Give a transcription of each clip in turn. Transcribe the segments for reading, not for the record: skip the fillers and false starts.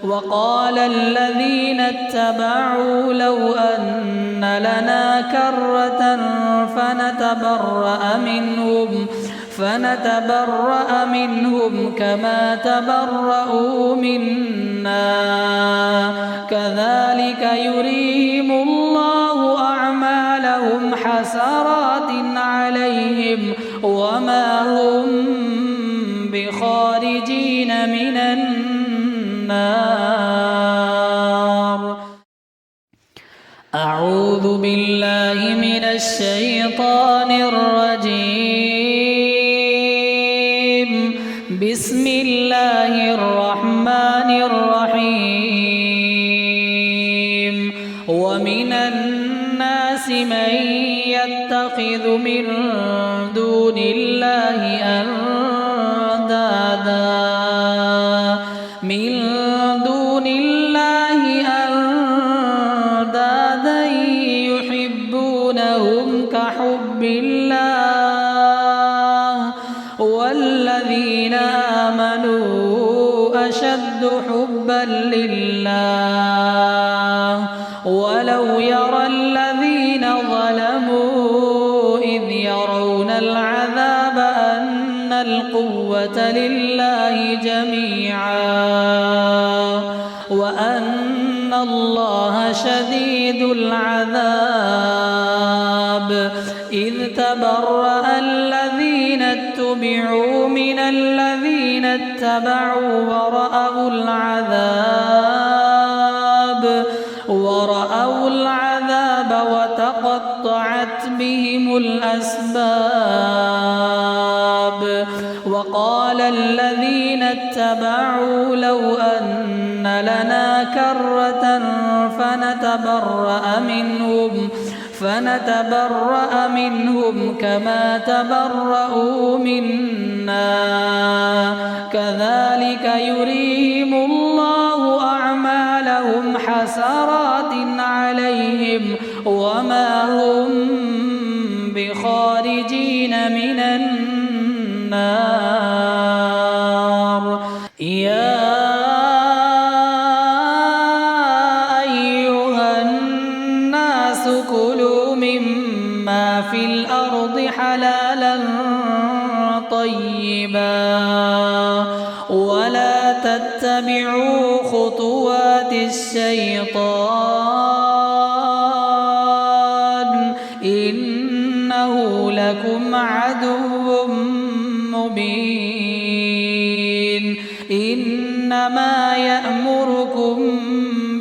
وقال الذين اتبعوا لو أن لنا كرة فنتبرأ منهم كما تبرؤوا منا كذلك يريهم الله أعمالهم حسرات عليهم وما هم بخارجين من النار. أعوذ بالله من الشيطان الرجيم. بسم الله الرحمن الرحيم. ومن الناس من يتخذ من دون الله أندادا يحبونهم كحب الله والذين آمنوا أشد حبا لله ولو يرى الذين ظلموا إذ يرون العذاب أن القوة لله جميعا وأن الله شديد العذاب. إذ تبرأ الذين اتبعوا من الذين اتبعوا ورأوا العذاب وتقطعت بهم الأسباب. وقال الذين اتبعوا لو أن لنا كرة فنتبرأ منهم كما تبرؤوا منا كذلك يريهم الله أعمالهم حسرات عليهم وما هم بخارجين من النار. يا أيها الناس كلوا مما في الأرض حلالا طيبا ولا تتبعوا خطوات الشيطان إنه لكم عدو مبين. إنما يأمركم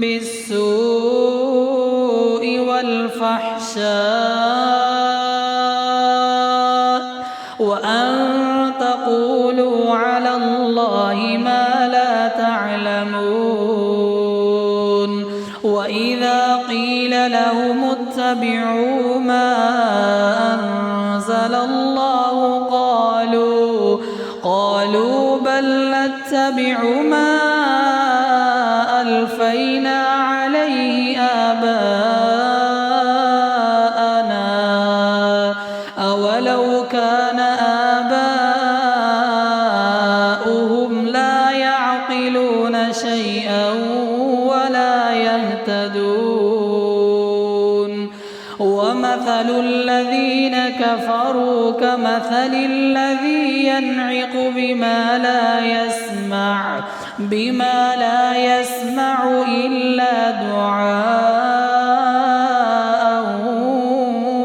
بالسوء والفحشاء وأن تقولوا على الله ما لا تعلمون. وإذا قيل لهم اتبعوا ما أنزل الله قالوا بل نتبع ما ألفينا عليه آباءنا أولو كان آباؤهم لا يعقلون شيئا ولا يهتدون. ومثل الذين كفروا كمثل الذي ينعق بما لا يسمع إلا دعاء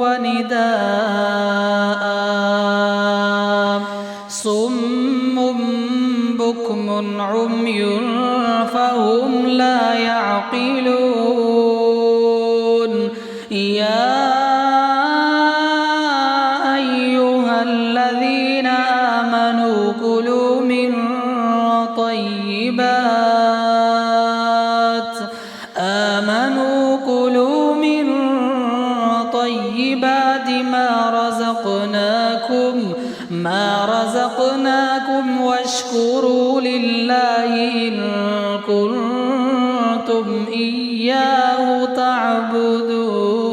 ونداء صم بكم عمي فهم لا يعقلون. يا أيها الذين آمنوا كلوا من طيبات ما رزقناكم واشكروا لله إن كنتم إياه تعبدون.